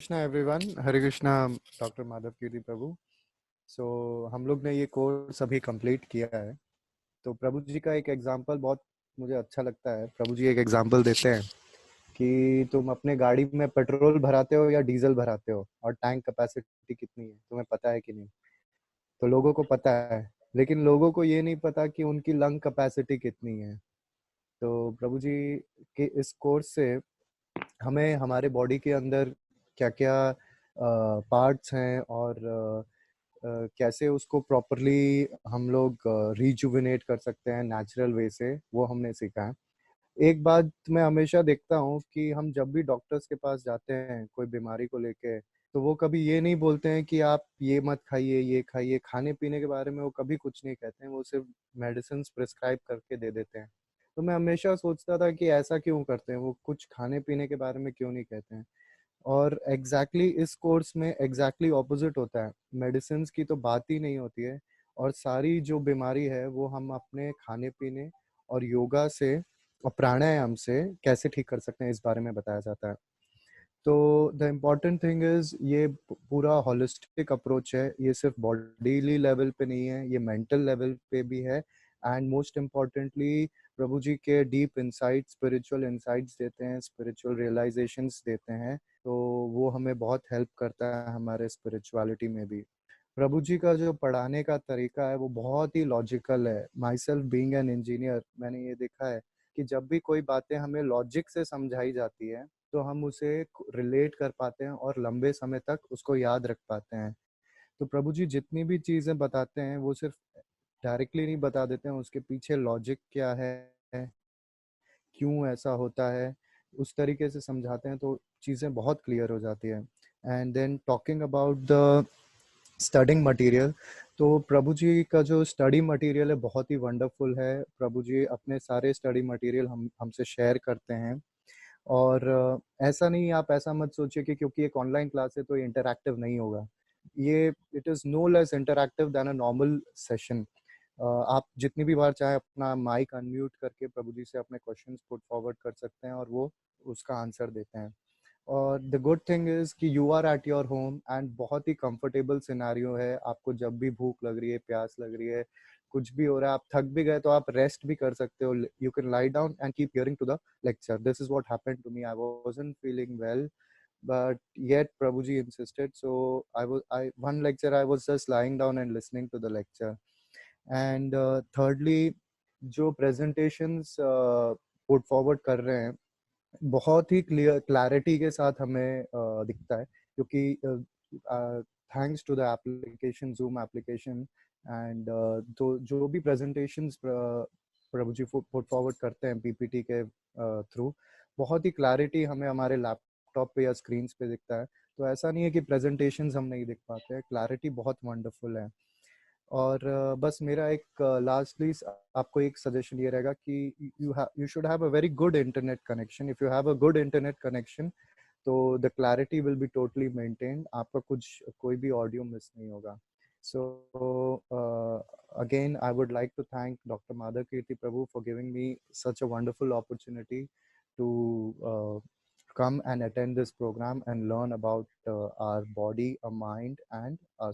Krishna everyone, हरे Krishna. Doctor Madhav Kirti प्रभु। सो हम लोग ने ये कोर्स अभी कंप्लीट किया है। तो प्रभु जी का एक एग्जांपल बहुत मुझे अच्छा लगता है। प्रभु जी एक एग्जांपल देते हैं कि तुम अपने गाड़ी में पेट्रोल भराते हो या डीजल भराते हो और टैंक कैपेसिटी कितनी है तुम्हें पता है कि नहीं। तो लोगों को पता है, लेकिन लोगों को ये नहीं पता कि उनकी लंग कैपेसिटी कितनी है। तो प्रभु जी के इस कोर्स से हमें हमारे बॉडी के अंदर क्या क्या पार्ट्स हैं और कैसे उसको प्रॉपरली हम लोग रिजुविनेट कर सकते हैं नेचुरल वे से, वो हमने सीखा है। एक बात मैं हमेशा देखता हूँ कि हम जब भी डॉक्टर्स के पास जाते हैं कोई बीमारी को लेके, तो वो कभी ये नहीं बोलते हैं कि आप ये मत खाइए, ये खाइए। खाने पीने के बारे में वो कभी कुछ नहीं कहते हैं, वो सिर्फ मेडिसिन प्रिस्क्राइब करके दे देते हैं। तो मैं हमेशा सोचता था कि ऐसा क्यों करते हैं, वो कुछ खाने पीने के बारे में क्यों नहीं कहते हैं। और इस कोर्स में ऑपोजिट होता है। मेडिसिन की तो बात ही नहीं होती है, और सारी जो बीमारी है वो हम अपने खाने पीने और योगा से और प्राणायाम से कैसे ठीक कर सकते हैं, इस बारे में बताया जाता है। तो द इम्पॉर्टेंट थिंग इज ये पूरा होलिस्टिक अप्रोच है। ये सिर्फ बॉडीली लेवल पे नहीं है, ये मेंटल लेवल पे भी है। एंड मोस्ट इम्पॉर्टेंटली प्रभु जी के डीप इंसाइट, स्पिरिचुअल इंसाइट्स देते हैं, स्पिरिचुअल रियलाइजेशंस देते हैं। तो वो हमें बहुत हेल्प करता है हमारे स्पिरिचुअलिटी में भी। प्रभु जी का जो पढ़ाने का तरीका है वो बहुत ही लॉजिकल है। My self being an engineer, मैंने ये देखा है कि जब भी कोई बातें हमें लॉजिक से समझाई जाती है तो हम उसे रिलेट कर पाते हैं और लंबे समय तक उसको याद रख पाते हैं। तो प्रभु जी जितनी भी चीज़ें बताते हैं वो सिर्फ डायरेक्टली नहीं बता देते हैं, उसके पीछे लॉजिक क्या है, क्यों ऐसा होता है, उस तरीके से समझाते हैं तो चीज़ें बहुत क्लियर हो जाती है। And then talking about the studying material, तो प्रभु जी का जो स्टडी मटेरियल है बहुत ही वंडरफुल है। प्रभु जी अपने सारे स्टडी मटेरियल हमसे शेयर करते हैं। और ऐसा नहीं, आप ऐसा मत सोचिए कि क्योंकि एक ऑनलाइन क्लास है तो ये इंटरैक्टिव नहीं होगा। ये it is no less interactive than a normal session. आप जितनी भी बार चाहे अपना माइक अनम्यूट करके प्रभु जी से अपने क्वेश्चंस पुट फॉरवर्ड कर सकते हैं और वो उसका आंसर देते हैं। और द गुड थिंग इज़ कि you are at your home and बहुत ही कंफर्टेबल सिनेरियो है। आपको जब भी भूख लग रही है, प्यास लग रही है, कुछ भी हो रहा है, आप थक भी गए तो आप रेस्ट भी कर सकते हो। You can lie down and keep hearing to the lecture. This is what happened to me. I wasn't feeling well, but yet Prabhuji insisted. So I one lecture I was just lying down and listening to the lecture. And thirdly, जो presentations put forward कर रहे हैं बहुत ही clarity के साथ हमें दिखता है, क्योंकि thanks to the application, zoom application. And तो जो भी presentations Prabhu ji put forward करते हैं पीपीटी के थ्रू, बहुत ही क्लैरिटी हमें हमारे लैपटॉप पे या स्क्रीन पे दिखता है। तो ऐसा नहीं है कि प्रेजेंटेशंस हम नहीं दिख पाते हैं, क्लैरिटी बहुत वंडरफुल है। और बस मेरा एक लास्टली आपको एक सजेशन ये रहेगा कि you should have a very good internet connection. If you have a good internet connection तो the clarity will be totally maintained, आपका कुछ कोई भी ऑडियो मिस नहीं होगा। So again I would like to thank doctor Madhav Kirti Prabhu for giving me such a wonderful opportunity to come and attend this program and learn about our body, our mind, and our